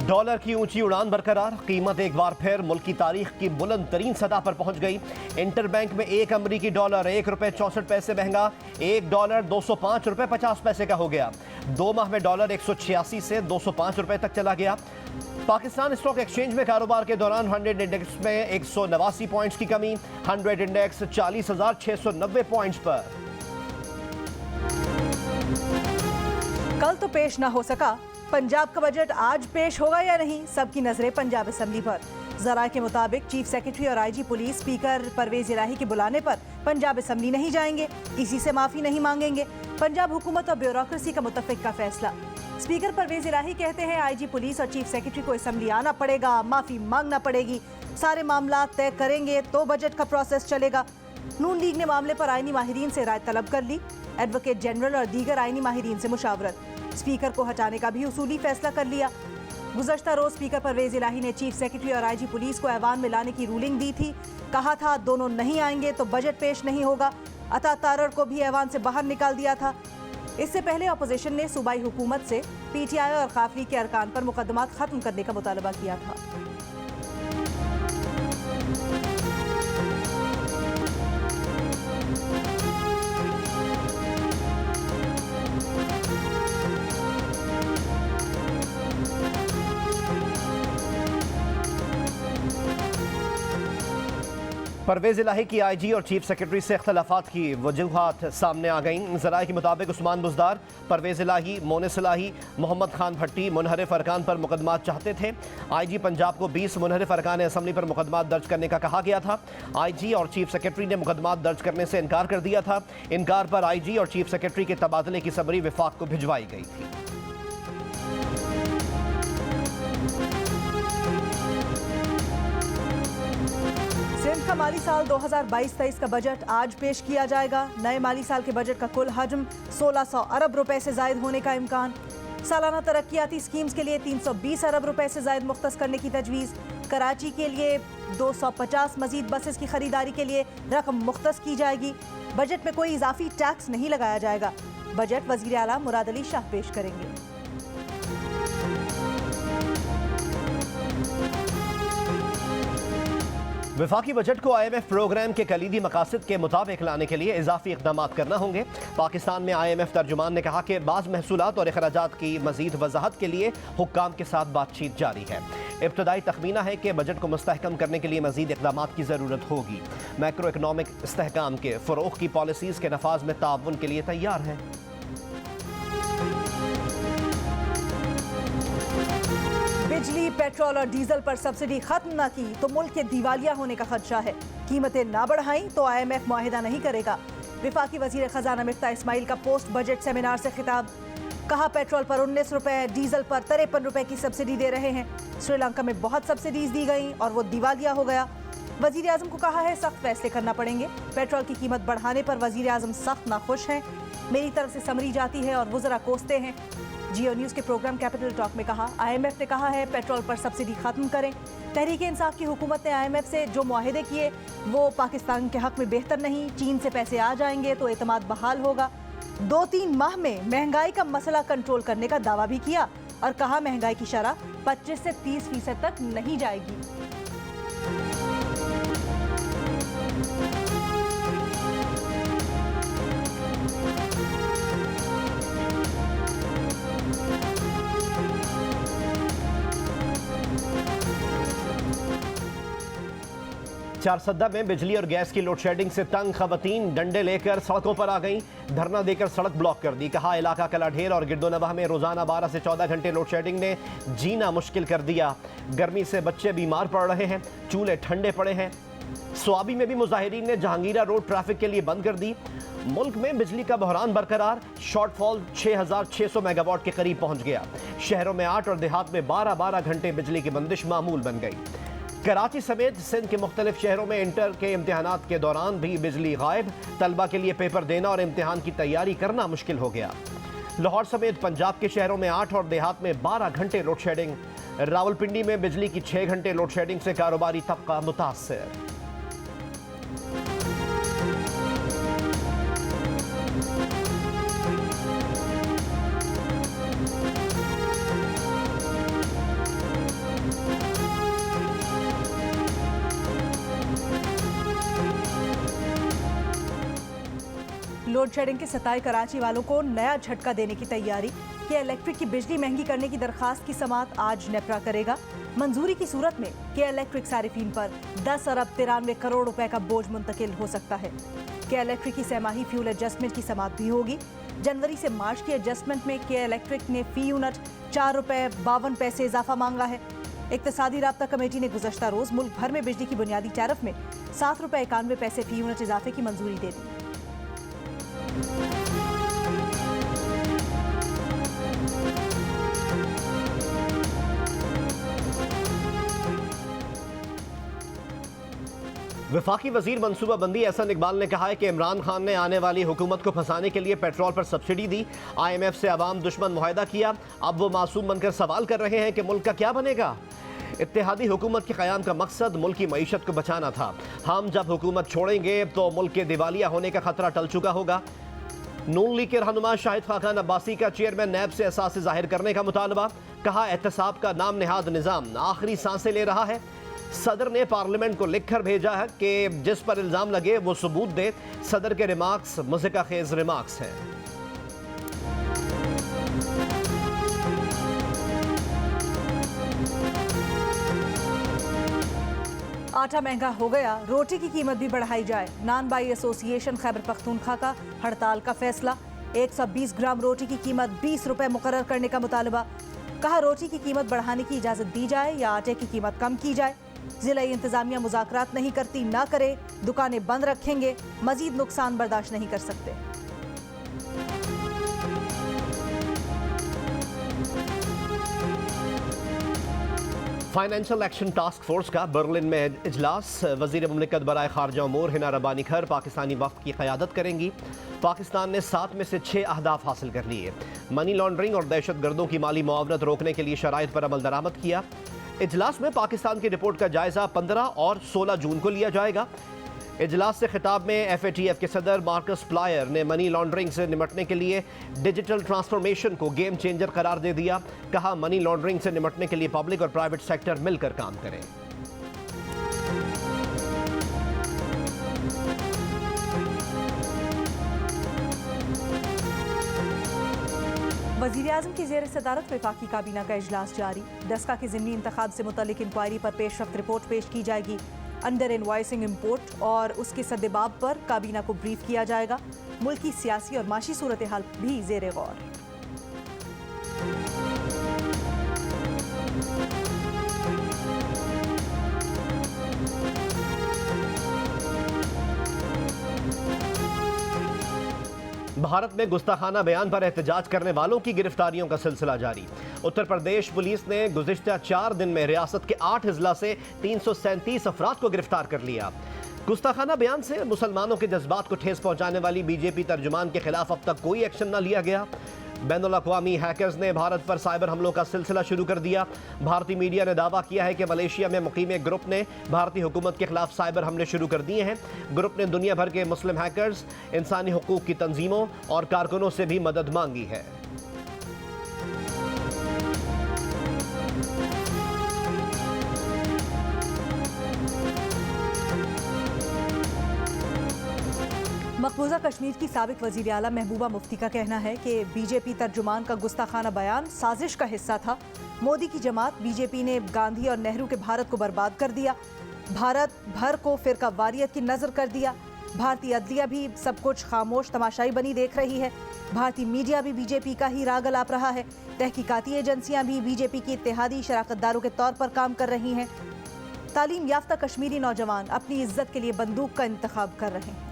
Dollar की ऊंची उड़ान बरकरार, कीमत एक बार फिर मुल्क की तारीख की बुलंद तरीन सतह पर पहुंच गई। इंटरबैंक में एक अमरीकी डॉलर ₹1.64 महंगा, $1 ₹205.50 का हो गया। 2 माह में डॉलर 186 से ₹205 तक चला गया। पाकिस्तान स्टॉक एक्सचेंज में कारोबार के दौरान 100 इंडेक्स में 189 पॉइंट्स की कमी, 100 इंडेक्स 40,690 पॉइंट्स पर। कल तो पेश ना हो सका, पंजाब का बजट आज पेश होगा या नहीं, सबकी नजरें पंजाब असेंबली पर। जराये के मुताबिक चीफ सेक्रेटरी और आईजी पुलिस स्पीकर परवेज इलाही के बुलाने पर पंजाब असेंबली नहीं जाएंगे, किसी से माफी नहीं मांगेंगे। पंजाब हुकूमत और ब्यूरोक्रेसी का मुत्तफिक का फैसला। स्पीकर परवेज इलाही कहते हैं आईजी पुलिस और चीफ सेक्रेटरी को असेंबली आना पड़ेगा, माफी मांगना पड़ेगी, सारे मामला तय करेंगे तो बजट का प्रोसेस चलेगा। नून लीग ने मामले पर आईनी माहिरीन से राय तलब कर ली। एडवोकेट जनरल और दीगर आईनी माहिरीन से मुशावरत। स्पीकर को हटाने का भी उसूली फैसला कर लिया। गुज़श्ता रोज स्पीकर परवेज इलाही ने चीफ सेक्रेटरी और आईजी पुलिस को ऐवान में लाने की रूलिंग दी थी। कहा था दोनों नहीं आएंगे तो बजट पेश नहीं होगा। अता तारर को भी ऐवान से बाहर निकाल दिया था। इससे पहले अपोजिशन ने सूबाई हुकूमत से पीटीआई और काफली के अरकान पर मुकदमात खत्म करने का मुतालबा किया था। परवेज इलाही की आईजी और चीफ सेक्रेटरी से इख्तलाफात की वजूहात सामने आ गईं। ज़राए के मुताबिक उस्मान बुज़दार, परवेज इलाही, मोनिस इलाही, मोहम्मद खान भट्टी मुनहरिफ अरकान पर मुकदमात चाहते थे। आईजी पंजाब को 20 मुनहरिफ अरकान असम्बली पर मुकदमात दर्ज करने का कहा गया था। आईजी और चीफ सेक्रेटरी ने मुकदमात दर्ज करने से इनकार कर दिया था। इनकार पर आईजी और चीफ सेक्रेटरी के तबादले की सबरी विफाक को भिजवाई गई थी। सिंध का माली साल 2022-23 का बजट आज पेश किया जाएगा। नए माली साल के बजट का कुल हजम 1600 अरब रुपए से जायद होने का इम्कान। सालाना तरक्याती स्कीम्स के लिए 320 अरब रुपए से जायद मुख्तस करने की तजवीज़। कराची के लिए 250 मजीद बसेस की खरीदारी के लिए रकम मुख्तस की जाएगी। बजट में कोई इजाफी टैक्स नहीं लगाया जाएगा। बजट वज़ीर आला मुराद अली शाह पेश करेंगे। वफाकी बजट को IMF प्रोग्राम के कलीदी मकासद के मुताबिक लाने के लिए इजाफी इक़दाम करना होंगे। पाकिस्तान में IMF तर्जुमान ने कहा कि बाज़ महसूलात और अखराजात की मज़ीद वजाहत के लिए हुक्काम के साथ बातचीत जारी है। इब्तदाई तखमीना है कि बजट को मुस्तहकम करने के लिए मज़ीद इक़दाम की ज़रूरत होगी। मैक्रो इकनॉमिक इस्तेहकाम के फ़रोग़ की पॉलिसीज़ के नफाज में ताउन के लिए तैयार है। बिजली, पेट्रोल और डीजल पर सब्सिडी खत्म न की तो मुल्क के दिवालिया होने का खदशा है। कीमतें ना बढ़ाई तो IMF मुआहिदा नहीं करेगा। विफाकी वजीर खजाना मिफ्ता इस्माइल का पोस्ट बजट सेमिनार से खिताब। कहा पेट्रोल पर 19 रुपए, डीजल पर 53 रुपए की सब्सिडी दे रहे हैं। श्रीलंका में बहुत सब्सिडीज दी गई और वो दिवालिया हो गया। वजीर आजम को कहा है सख्त फैसले करना पड़ेंगे। पेट्रोल की कीमत बढ़ाने पर वजीर आजम सख्त नाखुश हैं। मेरी तरफ से समरी जाती है और वज़रा कोसते हैं। जियो न्यूज़ के प्रोग्राम कैपिटल टॉक में कहा IMF ने कहा है पेट्रोल पर सब्सिडी खत्म करें। तहरीक इंसाफ की हुकूमत ने IMF से जो मुआहिदे किए वो पाकिस्तान के हक में बेहतर नहीं। चीन से पैसे आ जाएंगे तो एतमाद बहाल होगा। 2-3 माह में महंगाई का मसला कंट्रोल करने का दावा भी किया और कहा महंगाई की शरह 25 से 30% तक नहीं जाएगी। 4 में बिजली और गैस की लोड शेडिंग से तंग खवातीन डंडे लेकर सड़कों पर आ गईं। धरना देकर सड़क ब्लॉक कर दी। कहा इलाका कलाढेर और गिरदोनवाह में रोजाना 12 से 14 घंटे लोड शेडिंग ने जीना मुश्किल कर दिया। गर्मी से बच्चे बीमार पड़ रहे हैं, चूल्हे ठंडे पड़े हैं। स्वाबी में भी मुजाहिरीन ने जहांगीरा रोड ट्रैफिक के लिए बंद कर दी। मुल्क में बिजली का बहरान बरकरार। शॉर्टफॉल 6600 मेगावाट के करीब पहुंच गया। शहरों में 8 और देहात में 12-12 घंटे बिजली की बंदिश मामूल बन गई। कराची समेत सिंध के मुख्तलिफ शहरों में इंटर के इम्तिहानात के दौरान भी बिजली गायब। तलबा के लिए पेपर देना और इम्तिहान की तैयारी करना मुश्किल हो गया। लाहौर समेत पंजाब के शहरों में 8 और देहात में 12 घंटे लोड शेडिंग। रावलपिंडी में बिजली की 6 घंटे लोड शेडिंग से कारोबारी तबका मुतासर। लोड शेडिंग के सताए कराची वालों को नया झटका देने की तैयारी कि इलेक्ट्रिक की बिजली महंगी करने की दरखास्त की समाअत आज नेपरा करेगा। मंजूरी की सूरत में के इलेक्ट्रिक सारिफीन पर 10 अरब 93 करोड़ रुपए का बोझ मुंतकिल हो सकता है। के इलेक्ट्रिक की सहमाही फ्यूल एडजस्टमेंट की समाअत भी होगी। जनवरी से मार्च की एडजस्टमेंट में के इलेक्ट्रिक ने फी यूनिट 4 रुपए 52 पैसे इजाफा मांगा है। इक्तिसादी राब्ता कमेटी ने गुज़श्ता रोज मुल्क भर में बिजली की बुनियादी टैरिफ में 7 रुपए 91 पैसे फी यूनिट इजाफे की मंजूरी दे दी। वफाकी वजीर मनसूबाबंदी एहसन इकबाल ने कहा है कि इमरान खान ने आने वाली हुकूमत को फंसाने के लिए पेट्रोल पर सब्सिडी दी, IMF से अवाम दुश्मन मुआहदा किया। अब वो मासूम बनकर सवाल कर रहे हैं कि मुल्क का क्या बनेगा। इत्तेहादी हुकूमत के क़याम का मकसद मुल्क की मईशत को बचाना था। हम जब हुकूमत छोड़ेंगे तो मुल्क के दिवालिया होने का खतरा टल चुका होगा। नून लीग के रहनुमा शाहिद खाकान अब्बासी का चेयरमैन नैब से एहसास जाहिर करने का मुतालबा। कहा एहतसाब का नाम नेहाद निज़ाम आखिरी सांसें ले रहा है। सदर ने पार्लियामेंट को लिखकर भेजा है कि जिस पर इल्ज़ाम लगे वो सबूत दे। सदर के रिमार्क्स मुज़िका खेज रिमार्क्स हैं। आटा महंगा हो गया, रोटी की कीमत भी बढ़ाई जाए। नान बाई एसोसिएशन खैबर पख्तूनख्वा का हड़ताल का फैसला। 120 ग्राम रोटी की कीमत 20 रुपए मुकर्रर करने का मुतालबा। कहा रोटी की कीमत बढ़ाने की इजाज़त दी जाए या आटे की कीमत कम की जाए। जिला इंतजामिया मुज़ाकरात नहीं करती, ना करे, दुकानें बंद रखेंगे, मजीद नुकसान बर्दाश्त नहीं कर सकते। फाइनेंशियल एक्शन टास्क फोर्स का बर्लिन में इजलास। वज़ीर मुमलिकत बराए खारजा उमूर हिना रब्बानी खर पाकिस्तानी वफ़द की क़यादत करेंगी। पाकिस्तान ने 7 में से 6 अहदाफ हासिल कर लिए। मनी लॉन्ड्रिंग और दहशत गर्दों की माली मुआवनत रोकने के लिए शराइत पर अमल दरामद किया। इजलास में पाकिस्तान की रिपोर्ट का जायजा 15 और 16 जून को लिया जाएगा। इजलास से खिताब में FATF के सदर मार्कस प्लायर ने मनी लॉन्ड्रिंग से निपटने के लिए डिजिटल ट्रांसफॉर्मेशन को गेम चेंजर करार दे दिया। कहा मनी लॉन्ड्रिंग से निपटने के लिए पब्लिक और प्राइवेट सेक्टर मिलकर काम करें। वज़ीर-ए-आज़म की ज़ेर सदारत वफाकी काबीना का इजलास जारी। डस्का के ज़िमनी इंतखाब से मुतल्लिक इंक्वायरी पर पेशरफ्त रिपोर्ट पेश की जाएगी। अंडर इनवॉइसिंग इम्पोर्ट और उसके सद्देबाब पर काबीना को ब्रीफ किया जाएगा। मुल्क की सियासी और माशी सूरत हाल भी ज़ेर गौर। भारत में गुस्ताखाना बयान पर एहतजाज करने वालों की गिरफ्तारियों का सिलसिला जारी। उत्तर प्रदेश पुलिस ने गुज़िश्ता 4 दिन में रियासत के 8 अजला से 337 अफराद को गिरफ्तार कर लिया। गुस्ताखाना बयान से मुसलमानों के जज्बात को ठेस पहुंचाने वाली बीजेपी तर्जुमान के खिलाफ अब तक कोई एक्शन न लिया गया। बैनुल-अक़वामी हैकर्स ने भारत पर साइबर हमलों का सिलसिला शुरू कर दिया। भारतीय मीडिया ने दावा किया है कि मलेशिया में मुकीम एक ग्रुप ने भारतीय हुकूमत के खिलाफ साइबर हमले शुरू कर दिए हैं। ग्रुप ने दुनिया भर के मुस्लिम हैकर्स, इंसानी हुकूक की तंजीमों और कारकुनों से भी मदद मांगी है। मकबूजा कश्मीर की साबिक वज़ीर आला महबूबा मुफ्ती का कहना है कि बीजेपी तर्जुमान का गुस्ताखाना बयान साजिश का हिस्सा था। मोदी की जमात बीजेपी ने गांधी और नेहरू के भारत को बर्बाद कर दिया, भारत भर को फिरका वारियत की नज़र कर दिया। भारतीय अदलिया भी सब कुछ खामोश तमाशाई बनी देख रही है। भारतीय मीडिया भी बीजेपी का ही राग अलाप रहा है। तहकीकाती एजेंसियां भी बीजेपी की इत्तेहादी शराकतदारों के तौर पर काम कर रही हैं। तालीम याफ्ता कश्मीरी नौजवान अपनी इज्जत के लिए बंदूक का इंतखाब कर रहे हैं।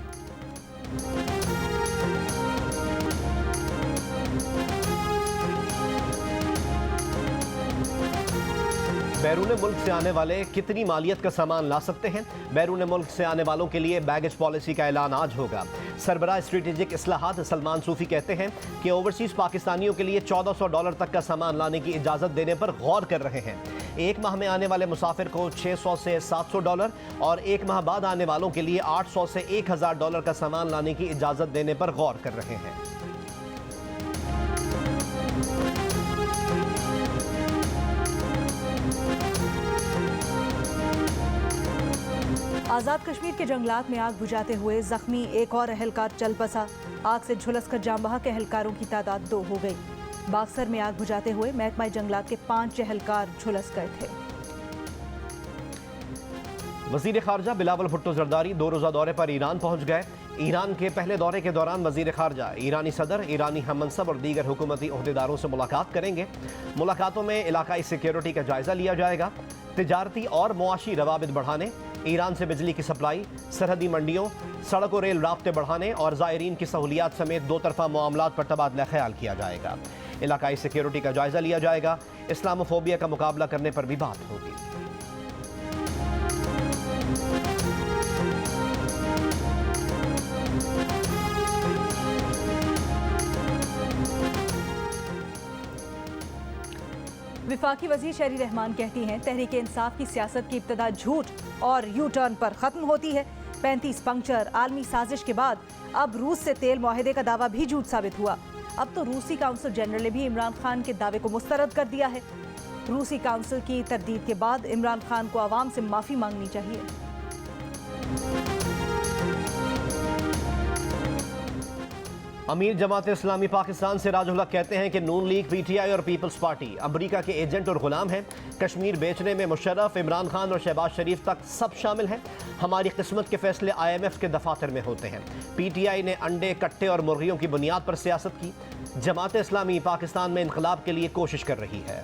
बैरून मुल्क से आने वाले कितनी मालियत का सामान ला सकते हैं? बैरून मुल्क से आने वालों के लिए बैगेज पॉलिसी का ऐलान आज होगा। सरबराह स्ट्रेटेजिक इस्लाहात सलमान सूफी कहते हैं कि ओवरसीज पाकिस्तानियों के लिए $1400 तक का सामान लाने की इजाज़त देने पर गौर कर रहे हैं। एक माह में आने वाले मुसाफिर को $600 से $700 और एक माह बाद आने वालों के लिए $800 से $1000 का सामान लाने की इजाज़त देने पर गौर कर रहे हैं। आज़ाद कश्मीर के जंगलात में आग बुझाते हुए जख्मी एक और एहलकार चल बसा। आग से झुलसकर जाम बहक एहलकारों की तादाद 2 हो गई। बाक्सर में आग बुझाते हुए महकमा जंगलात के 5 एहलकार झुलस गए थे। वजीर खारजा बिलावल भुट्टो जरदारी 2 रोज़ा दौरे पर ईरान पहुंच गए। ईरान के पहले दौरे के दौरान वजीर खारजा ईरानी सदर, ईरानी हममनसब और दीगर हुकूमती ओहदेदारों से मुलाकात करेंगे। मुलाकातों में इलाकाई सिक्योरिटी का जायजा लिया जाएगा। तिजारती और मुआशी रवाबित बढ़ाने, ईरान से बिजली की सप्लाई, सरहदी मंडियों, सड़क और रेल राब्ते बढ़ाने और ज़ायरीन की सहूलियात समेत 2 तरफ़ा मामलात पर तबादला ख्याल किया जाएगा। इलाकाई सिक्योरिटी का जायजा लिया जाएगा। इस्लामोफोबिया का मुकाबला करने पर भी बात होगी। विफाकी वजीर शहरी रहमान कहती हैं, तहरीक इंसाफ की सियासत की इब्तदा झूठ और यू टर्न पर ख़त्म होती है। 35 पंक्चर आलमी साजिश के बाद अब रूस से तेल मुआहदे का दावा भी झूठ साबित हुआ। अब तो रूसी काउंसिल जनरल ने भी इमरान खान के दावे को मुस्तरद कर दिया है। रूसी काउंसिल की तरदीद के बाद इमरान खान को आवाम से माफ़ी मांगनी चाहिए। अमीर जमात इस्लामी पाकिस्तान से राजुल हक कहते हैं कि नून लीग, पीटीआई और पीपल्स पार्टी अमरीका के एजेंट और गुलाम हैं। कश्मीर बेचने में मुशर्रफ, इमरान खान और शहबाज शरीफ तक सब शामिल हैं। हमारी किस्मत के फैसले IMF के दफातर में होते हैं। पीटीआई ने अंडे, कट्टे और मुर्गियों की बुनियाद पर सियासत की। जमात इस्लामी पाकिस्तान में इनकलाब के लिए कोशिश कर रही है।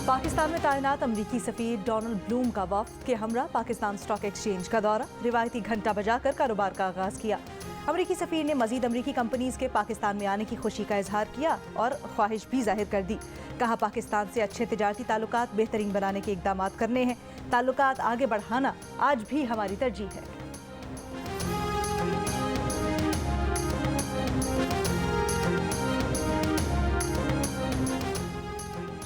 पाकिस्तान में तैनात अमरीकी सफीर डोनाल्ड ब्लूम का वफ्द के हमरा पाकिस्तान स्टॉक एक्सचेंज का दौरा, रिवायती घंटा बजाकर कारोबार का आगाज किया। अमरीकी सफीर ने मजीद अमरीकी कंपनीज के पाकिस्तान में आने की खुशी का इजहार किया और ख्वाहिश भी जाहिर कर दी। कहा, पाकिस्तान से अच्छे तिजारती ताल्लुकात बेहतरीन बनाने के इकदाम करने हैं। ताल्लुकात आगे बढ़ाना आज भी हमारी तरजीह है।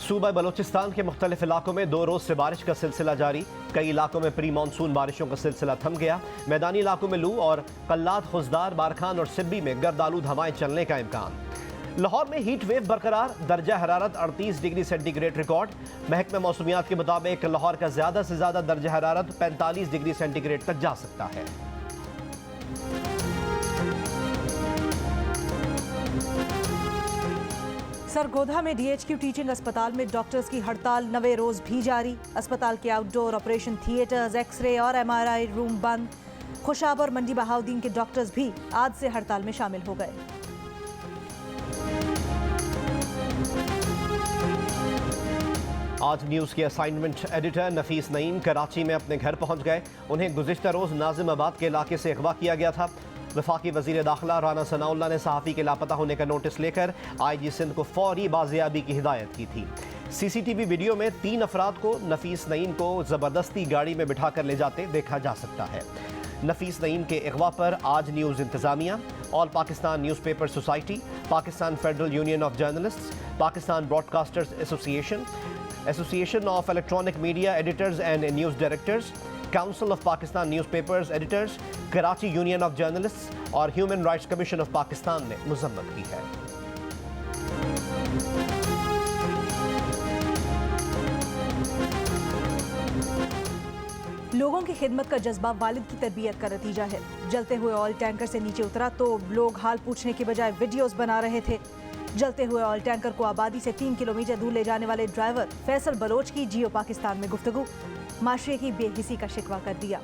सूबा बलोचिस्तान के मुख्तलिफ इलाकों में 2 रोज़ से बारिश का सिलसिला जारी। कई इलाकों में प्री मानसून बारिशों का सिलसिला थम गया। मैदानी इलाकों में लू और कल्लात, खुजदार, बारखान और सिब्बी में गर्द आलूद हवाएं चलने का इम्कान। लाहौर में हीट वेव बरकरार, दर्जा हरारत 38 डिग्री सेंटीग्रेड रिकॉर्ड। महकमा मौसमियात के मुताबिक लाहौर का ज़्यादा से ज़्यादा दर्जा हरारत 45 डिग्री सेंटीग्रेड तक जा सकता है। सरगोधा में DHQ टीचिंग अस्पताल में डॉक्टर्स की हड़ताल 9वें रोज भी जारी। अस्पताल के आउटडोर ऑपरेशन थिएटर्स, एक्सरे और MRI रूम बंद। खुशाब और मंडी बहाउद्दीन के डॉक्टर्स भी आज से हड़ताल में शामिल हो गए। आज न्यूज़ के असाइनमेंट एडिटर नफीस नईम कराची में अपने घर पहुंच गए। उन्हें गुज़िश्ता रोज़ नाजिमाबाद के इलाके से अगवा किया गया था। वफाकी वज़ीर दाखिला राना सनाउल्लाह ने सहाफ़ी के लापता होने का नोटिस लेकर IG सिंध को फौरी बाजियाबी की हिदायत की थी। CCTV वीडियो में 3 अफराद को नफीस नईम को ज़बरदस्ती गाड़ी में बिठा कर ले जाते देखा जा सकता है। नफीस नईम के अगवा पर आज न्यूज़ इंतज़ामिया, all Pakistan newspaper society, Pakistan federal union of journalists, Pakistan broadcasters association, association of electronic media editors and news directors, council of Pakistan newspapers editors, Karachi union of journalists और human rights commission of Pakistan ने मजम्मत की है। लोगों की खिदमत का जज्बा वालिद की तरबियत का नतीजा है। जलते हुए ऑयल टैंकर से नीचे उतरा तो लोग हाल पूछने के बजाय वीडियोस बना रहे थे। जलते हुए ऑयल टैंकर को आबादी से 3 किलोमीटर दूर ले जाने वाले ड्राइवर फैसल बलोच की जियो पाकिस्तान में गुफ्तगू, माशरे की बेहिसी का शिकवा कर दिया।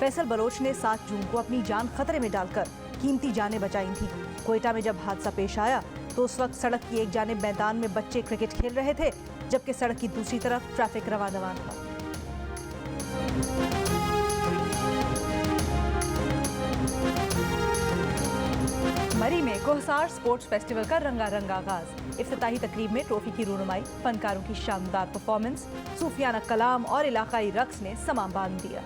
फैसल बलोच ने 7 जून को अपनी जान खतरे में डालकर कीमती जानें बचाई थी। कोयटा में जब हादसा पेश आया तो उस वक्त सड़क की एक जानिब मैदान में बच्चे क्रिकेट खेल रहे थे, जबकि सड़क की दूसरी तरफ ट्रैफिक रवां दवां था। मरी में कोहसार स्पोर्ट्स फेस्टिवल का रंगारंग आगाज। इफ्तिताही तकरीब में ट्रॉफी की रूनुमाई, फनकारों की शानदार परफॉर्मेंस, सूफियाना कलाम और इलाकाई रक्स ने समा बांध दिया।